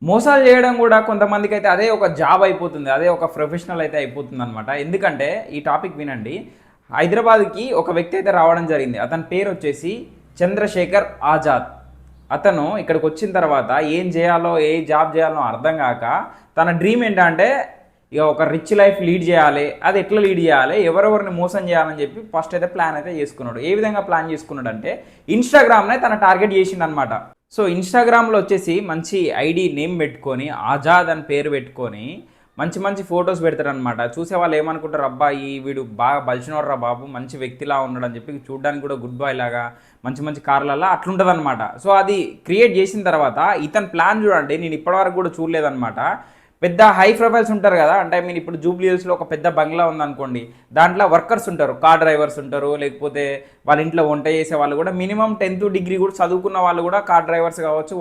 మోసాలు చేయడం కూడా కొంతమందికి అయితే అదే ఒక జాబ్ అయిపోతుంది, అదే ఒక ప్రొఫెషనల్ అయితే అయిపోతుంది అనమాట. ఎందుకంటే ఈ టాపిక్ వినండి. హైదరాబాద్కి ఒక వ్యక్తి అయితే రావడం జరిగింది. అతని పేరు వచ్చేసి చంద్రశేఖర్ ఆజాద్. అతను ఇక్కడికి వచ్చిన తర్వాత ఏం చేయాలో, ఏ జాబ్ చేయాలో అర్థం కాక తన డ్రీమ్ ఏంటంటే ఇక ఒక రిచ్ లైఫ్ లీడ్ చేయాలి. అది ఎట్లా లీడ్ చేయాలి, ఎవరెవరిని మోసం చేయాలని చెప్పి ఫస్ట్ అయితే ప్లాన్ అయితే చేసుకున్నాడు. ఏ విధంగా ప్లాన్ చేసుకున్నాడు అంటే ఇన్స్టాగ్రామ్నే తన టార్గెట్ చేసిండు అనమాట. సో ఇన్స్టాగ్రామ్లో వచ్చేసి మంచి ఐడి నేమ్ పెట్టుకొని, ఆజాద్ అని పేరు పెట్టుకొని మంచి మంచి ఫొటోస్ పెడతారనమాట. చూసే వాళ్ళు ఏమనుకుంటారు, అబ్బాయి వీడు బాగా బలిచినోడ్రా బాబు, మంచి వ్యక్తిలా ఉన్నాడు అని చెప్పి, చూడడానికి కూడా గుడ్ బాయ్ లాగా మంచి మంచి కార్లలో అట్లుంటుంది అనమాట. సో అది క్రియేట్ చేసిన తర్వాత ఇతని ప్లాన్ చూడండి, నేను ఇప్పటివరకు కూడా చూడలేదన్నమాట. పెద్ద హై ప్రొఫైల్స్ ఉంటారు కదా, అంటే ఐ మీన్ ఇప్పుడు జూబ్లీ హిల్స్లో ఒక పెద్ద బంగ్లా ఉందనుకోండి, దాంట్లో వర్కర్స్ ఉంటారు, కార్ డ్రైవర్స్ ఉంటారు, లేకపోతే వాళ్ళ ఇంట్లో వంట చేసే వాళ్ళు కూడా మినిమం 10th డిగ్రీ కూడా చదువుకున్న వాళ్ళు కూడా కార్ డ్రైవర్స్ కావచ్చు,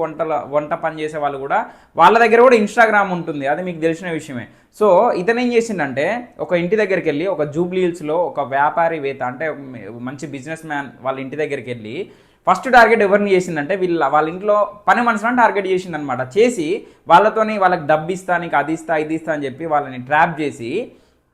వంట పని చేసే వాళ్ళు కూడా వాళ్ళ దగ్గర కూడా ఇన్స్టాగ్రామ్ ఉంటుంది. అది మీకు తెలిసిన విషయమే. సో ఇతను ఏం చేసిండంటే ఒక ఇంటి దగ్గరికి వెళ్ళి, ఒక జూబ్లీ హిల్స్లో ఒక వ్యాపారివేత్త అంటే మంచి బిజినెస్ మ్యాన్ వాళ్ళ ఇంటి దగ్గరికి వెళ్ళి ఫస్ట్ టార్గెట్ ఎవరిని చేసిందంటే వాళ్ళ ఇంట్లో పని మనుషులను టార్గెట్ చేసిందనమాట. చేసి వాళ్ళకి డబ్బు ఇస్తా, నీకు అది ఇస్తా ఇది ఇస్తా అని చెప్పి వాళ్ళని ట్రాప్ చేసి,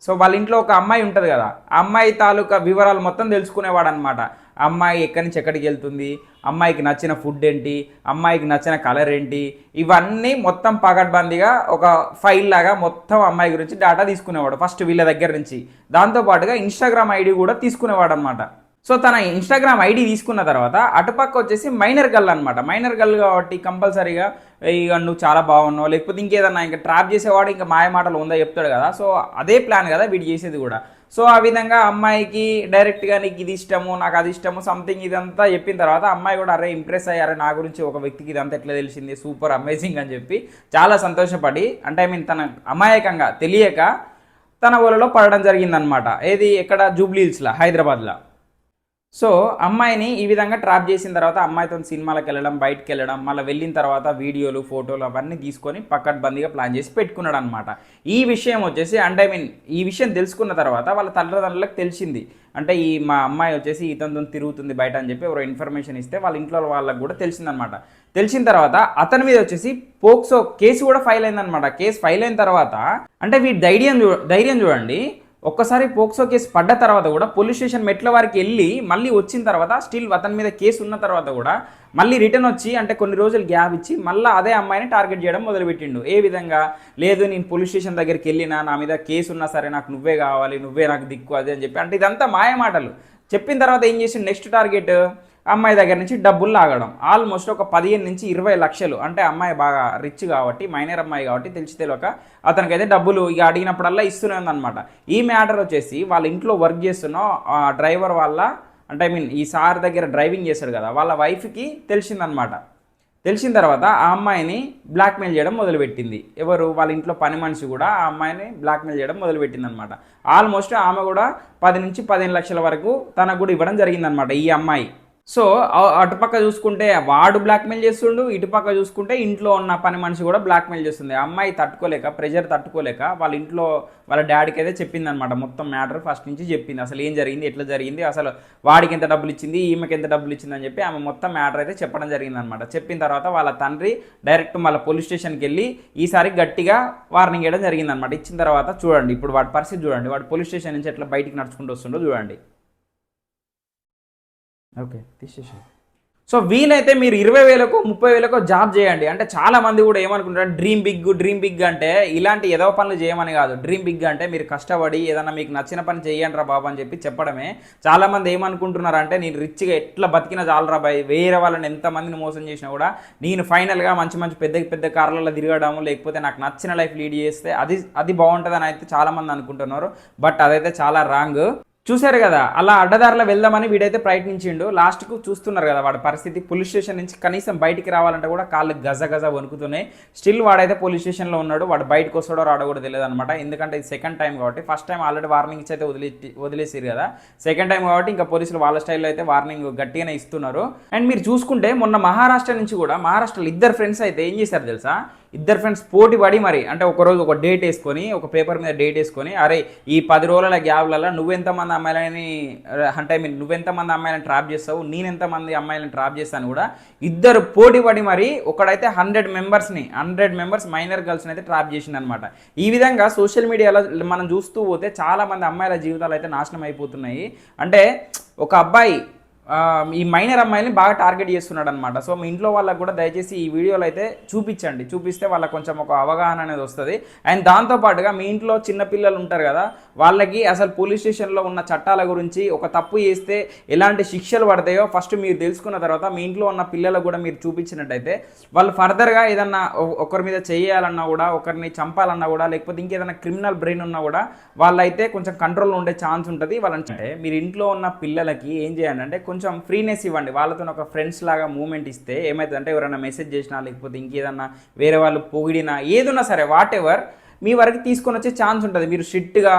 సో వాళ్ళ ఇంట్లో ఒక అమ్మాయి ఉంటుంది కదా, ఆ అమ్మాయి తాలూకా వివరాలు మొత్తం తెలుసుకునేవాడు అనమాట. అమ్మాయి ఎక్కడి నుంచి ఎక్కడికి వెళ్తుంది, అమ్మాయికి నచ్చిన ఫుడ్ ఏంటి, అమ్మాయికి నచ్చిన కలర్ ఏంటి, ఇవన్నీ మొత్తం పకడ్బందీగా ఒక ఫైల్ లాగా మొత్తం అమ్మాయి గురించి డేటా తీసుకునేవాడు ఫస్ట్ వీళ్ళ దగ్గర నుంచి. దాంతోపాటుగా ఇన్స్టాగ్రామ్ ఐడి కూడా తీసుకునేవాడు అనమాట. సో తన ఇన్స్టాగ్రామ్ ఐడి తీసుకున్న తర్వాత అటుపక్క వచ్చేసి మైనర్ గర్ల్ అనమాట. మైనర్ గర్ల్ కాబట్టి కంపల్సరీగా ఇక నువ్వు చాలా బాగున్నావు, లేకపోతే ఇంకేదన్నా ఇంకా ట్రాప్ చేసేవాడు ఇంకా మాయ మాటలు ఉందా చెప్తాడు కదా. సో అదే ప్లాన్ కదా వీడు చేసేది కూడా. సో ఆ విధంగా అమ్మాయికి డైరెక్ట్గా నీకు ఇది ఇష్టము, నాకు అది ఇష్టము సంథింగ్ ఇదంతా చెప్పిన తర్వాత అమ్మాయి కూడా అరే ఇంప్రెస్ అయ్యారు నా గురించి ఒక వ్యక్తికి ఇదంతా ఎట్లా తెలిసింది, సూపర్ అమేజింగ్ అని చెప్పి చాలా సంతోషపడి, అంటే ఐ మీన్ తన అమాయకంగా తెలియక తన ఊళ్ళలో పడడం జరిగిందనమాట. ఏది ఎక్కడ జూబ్లీ హిల్స్లో, హైదరాబాద్లో. సో అమ్మాయిని ఈ విధంగా ట్రాప్ చేసిన తర్వాత అమ్మాయితో సినిమాలకు వెళ్ళడం, బయటకు వెళ్ళడం, మళ్ళీ వెళ్ళిన తర్వాత వీడియోలు ఫోటోలు అవన్నీ తీసుకొని పక్కడ్బందీగా ప్లాన్ చేసి పెట్టుకున్నాడు అనమాట. ఈ విషయం వచ్చేసి అంటే ఐ మీన్ ఈ విషయం తెలుసుకున్న తర్వాత వాళ్ళ తల్లిదండ్రులకు తెలిసింది. అంటే మా అమ్మాయి వచ్చేసి ఇతనితో తిరుగుతుంది బయట అని చెప్పి ఎవరో ఇన్ఫర్మేషన్ ఇస్తే వాళ్ళ ఇంట్లో వాళ్ళకి కూడా తెలిసిందనమాట. తెలిసిన తర్వాత అతని మీద వచ్చేసి పోక్సో కేసు కూడా ఫైల్ అయిందనమాట. కేసు ఫైల్ అయిన తర్వాత అంటే వీడి ధైర్యం చూడండి. ఒక్కసారి పోక్సో కేసు పడ్డ తర్వాత కూడా పోలీస్ స్టేషన్ మెట్ల వారికి వెళ్ళి మళ్ళీ వచ్చిన తర్వాత స్టిల్ అతని మీద కేసు ఉన్న తర్వాత కూడా మళ్ళీ రిటర్న్ వచ్చి, అంటే కొన్ని రోజులు గ్యాప్ ఇచ్చి మళ్ళీ అదే అమ్మాయిని టార్గెట్ చేయడం మొదలుపెట్టిండు. ఏ విధంగా, లేదు నేను పోలీస్ స్టేషన్ దగ్గరికి వెళ్ళినా, నా మీద కేసు ఉన్నా సరే నాకు నువ్వే కావాలి, నువ్వే నాకు దిక్కు అది అని చెప్పి, అంటే ఇదంతా మాయ మాటలు చెప్పిన తర్వాత ఏం చేసి నెక్స్ట్ టార్గెట్ అమ్మాయి దగ్గర నుంచి డబ్బులు లాగడం. ఆల్మోస్ట్ ఒక 15 నుంచి 20 లక్షలు. అంటే అమ్మాయి బాగా రిచ్ కాబట్టి, మైనర్ అమ్మాయి కాబట్టి తెలిసి తెలియక అతనికైతే డబ్బులు ఇక అడిగినప్పుడల్లా ఇస్తూనే ఉందన్నమాట. ఈ మ్యాటర్ వచ్చేసి వాళ్ళ ఇంట్లో వర్క్ చేస్తున్న డ్రైవర్ వాళ్ళ, అంటే ఐ మీన్ ఈ సార్ దగ్గర డ్రైవింగ్ చేశాడు కదా, వాళ్ళ వైఫ్కి తెలిసిందనమాట. తెలిసిన తర్వాత ఆ అమ్మాయిని బ్లాక్మెయిల్ చేయడం మొదలుపెట్టింది. ఎవరు, వాళ్ళ ఇంట్లో పని మనిషి కూడా ఆ అమ్మాయిని బ్లాక్మెయిల్ చేయడం మొదలుపెట్టింది అనమాట. ఆల్మోస్ట్ ఆమె కూడా 10 నుంచి 15 లక్షల వరకు తనకు కూడా ఇవ్వడం జరిగిందనమాట ఈ అమ్మాయి. సో అటుపక్క చూసుకుంటే వాడు బ్లాక్మెయిల్ చేస్తుండు, ఇటుపక్క చూసుకుంటే ఇంట్లో ఉన్న పని మనిషి కూడా బ్లాక్మెయిల్ చేస్తుంది. అమ్మాయి తట్టుకోలేక, ప్రెజర్ తట్టుకోలేక వాళ్ళ ఇంట్లో వాళ్ళ డాడీకి అయితే చెప్పింది అనమాట. మొత్తం మ్యాటర్ ఫస్ట్ నుంచి చెప్పింది, అసలు ఏం జరిగింది, ఎట్లా జరిగింది, అసలు వాడికి ఎంత డబ్బులు ఇచ్చింది, ఈమెకి ఎంత డబ్బులు ఇచ్చింది అని చెప్పి ఆమె మొత్తం మ్యాటర్ అయితే చెప్పడం జరిగింది అనమాట. చెప్పిన తర్వాత వాళ్ళ తండ్రి డైరెక్ట్ మళ్ళీ పోలీస్ స్టేషన్కి వెళ్ళి ఈసారి గట్టిగా వార్నింగ్ ఇవ్వడం జరిగింది అనమాట. ఇచ్చిన తర్వాత చూడండి ఇప్పుడు వాడి పరిస్థితి చూడండి, వాడు పోలీస్ స్టేషన్ నుంచి ఎట్లా బయటికి నడుచుకుంటూ వస్తుండో చూడండి. ఓకే తీసేసి. సో వీలైతే మీరు 20,000కో 30,000కో జాబ్ చేయండి. అంటే చాలా మంది కూడా ఏమనుకుంటారు, డ్రీమ్ బిగ్ అంటే ఇలాంటి ఏదో పనులు చేయమని కాదు. డ్రీమ్ బిగ్ అంటే మీరు కష్టపడి ఏదన్నా మీకు నచ్చిన పని చేయండి రా బాబు అని చెప్పి చెప్పడమే. చాలామంది ఏమనుకుంటున్నారు అంటే నేను రిచ్గా ఎట్లా బతికినా చాలరా బాయ్, వేరే వాళ్ళని ఎంతమందిని మోసం చేసినా కూడా నేను ఫైనల్గా మంచి మంచి పెద్ద కార్లలో తిరగడము, లేకపోతే నాకు నచ్చిన లైఫ్ లీడ్ చేస్తే అది బాగుంటుందని అయితే చాలామంది అనుకుంటున్నారు. బట్ అదైతే చాలా రాంగ్. చూశారు కదా, అలా అడ్డదారిలో వెళ్దామని వీడైతే ప్రయత్నించిండు. లాస్ట్కు చూస్తున్నారు కదా వాడి పరిస్థితి. పోలీస్ స్టేషన్ నుంచి కనీసం బయటికి రావాలంటే కూడా కాళ్ళు గజ వణుకుతున్నాయి. స్టిల్ వాడైతే పోలీస్ స్టేషన్లో ఉన్నాడు. వాడు బయటకు వస్తాడో రాడో కూడా తెలియదు అనమాట. ఎందుకంటే ఇది సెకండ్ టైం కాబట్టి, ఫస్ట్ టైం ఆల్రెడీ వార్నింగ్ ఇచ్చి అయితే వదిలేసారు కదా, సెకండ్ టైం కాబట్టి ఇంకా పోలీసులు వాళ్ళ స్టైల్లో అయితే వార్నింగ్ గట్టిగానే ఇస్తున్నారు. అండ్ మీరు చూసుకుంటే మొన్న మహారాష్ట్ర నుంచి కూడా, మహారాష్ట్రలో 2 ఫ్రెండ్స్ అయితే ఏం చేశారు తెలుసా, ఇద్దరు ఫ్రెండ్స్ పోటీ పడి మరి అంటే ఒకరోజు ఒక డేట్ వేసుకొని ఒక పేపర్ మీద డేట్ వేసుకొని అరే ఈ 10 రోజుల గ్యాప్లలో నువ్వెంతమంది అమ్మాయిలని అంటే నువ్వెంతమంది అమ్మాయిలను ట్రాప్ చేస్తావు, నేను ఎంతమంది అమ్మాయిలను ట్రాప్ చేస్తాను కూడా ఇద్దరు పోటీ పడి మరి ఒకడైతే 100 మెంబర్స్ మైనర్ గర్ల్స్ని అయితే ట్రాప్ చేసింది అనమాట. ఈ విధంగా సోషల్ మీడియాలో మనం చూస్తూ పోతే చాలామంది అమ్మాయిల జీవితాలు అయితే నాశనం అయిపోతున్నాయి. అంటే ఒక అబ్బాయి ఈ మైనర్ అమ్మాయిని బాగా టార్గెట్ చేస్తున్నాడు అనమాట. సో మీ ఇంట్లో వాళ్ళకు కూడా దయచేసి ఈ వీడియోలు అయితే చూపించండి, చూపిస్తే వాళ్ళకి కొంచెం ఒక అవగాహన అనేది వస్తుంది. అండ్ దాంతోపాటుగా మీ ఇంట్లో చిన్నపిల్లలు ఉంటారు కదా, వాళ్ళకి అసలు పోలీస్ స్టేషన్లో ఉన్న చట్టాల గురించి, ఒక తప్పు చేస్తే ఎలాంటి శిక్షలు పడతాయో ఫస్ట్ మీరు తెలుసుకున్న తర్వాత మీ ఇంట్లో ఉన్న పిల్లలకు కూడా మీరు చూపించినట్టయితే వాళ్ళు ఫర్దర్గా ఏదన్నా ఒకరి మీద చేయాలన్నా కూడా, ఒకరిని చంపాలన్నా కూడా, లేకపోతే ఇంకేదైనా క్రిమినల్ బ్రెయిన్ ఉన్నా కూడా వాళ్ళైతే కొంచెం కంట్రోల్లో ఉండే ఛాన్స్ ఉంటుంది. వాళ్ళంటే మీరు ఇంట్లో ఉన్న పిల్లలకి ఏం చేయాలంటే కొంచెం ఫ్రీనెస్ ఇవ్వండి. వాళ్ళతో ఒక ఫ్రెండ్స్ లాగా మూమెంట్ ఇస్తే ఏమవుతుందంటే ఎవరైనా మెసేజ్ చేసినా లేకపోతే ఇంకేదన్నా వేరే వాళ్ళు పొగిడినా ఏదున్నా సరే వాట్ ఎవర్ మీ వరకు తీసుకొని వచ్చే ఛాన్స్ ఉంటుంది. మీరు స్ట్రిక్ట్గా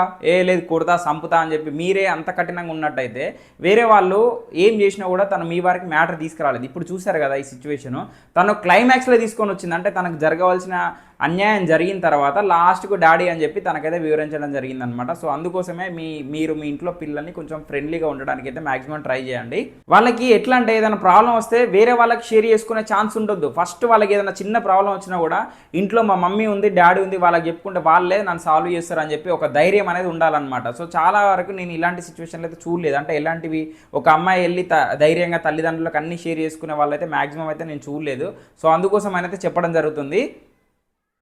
లేదు కొడతా సంపుతా అని చెప్పి మీరే అంత కఠినంగా ఉన్నట్టయితే వేరే వాళ్ళు ఏం చేసినా కూడా తను మీ వరకు మ్యాటర్ తీసుకురాలేదు. ఇప్పుడు చూసారు కదా ఈ సిచ్యువేషను, తను క్లైమాక్స్లో తీసుకొని వచ్చింది. అంటే తనకు జరగవలసిన అన్యాయం జరిగిన తర్వాత లాస్ట్కు డాడీ అని చెప్పి తనకైతే వివరించడం జరిగిందనమాట. సో అందుకోసమే మీరు మీ ఇంట్లో పిల్లల్ని కొంచెం ఫ్రెండ్లీగా ఉండడానికి అయితే మాక్సిమం ట్రై చేయండి. వాళ్ళకి ఎట్లా అంటే ఏదైనా ప్రాబ్లం వస్తే వేరే వాళ్ళకి షేర్ చేసుకునే ఛాన్స్ ఉండొద్దు. ఫస్ట్ వాళ్ళకి ఏదైనా చిన్న ప్రాబ్లం వచ్చినా కూడా ఇంట్లో మా మమ్మీ ఉంది డాడీ ఉంది వాళ్ళకి చెప్పుకుంటే వాళ్ళే నన్ను సాల్వ్ చేస్తారు అని చెప్పి ఒక ధైర్యం అనేది ఉండాలన్నమాట. సో చాలా వరకు నేను ఇలాంటి సిచ్యువేషన్లు అయితే చూడలేదు. అంటే ఎలాంటివి ఒక అమ్మాయి వెళ్ళి ధైర్యంగా తల్లిదండ్రులకు అన్ని షేర్ చేసుకునే వాళ్ళైతే మాక్సిమం అయితే నేను చూడలేదు. సో అందుకోసం అయితే చెప్పడం జరుగుతుంది.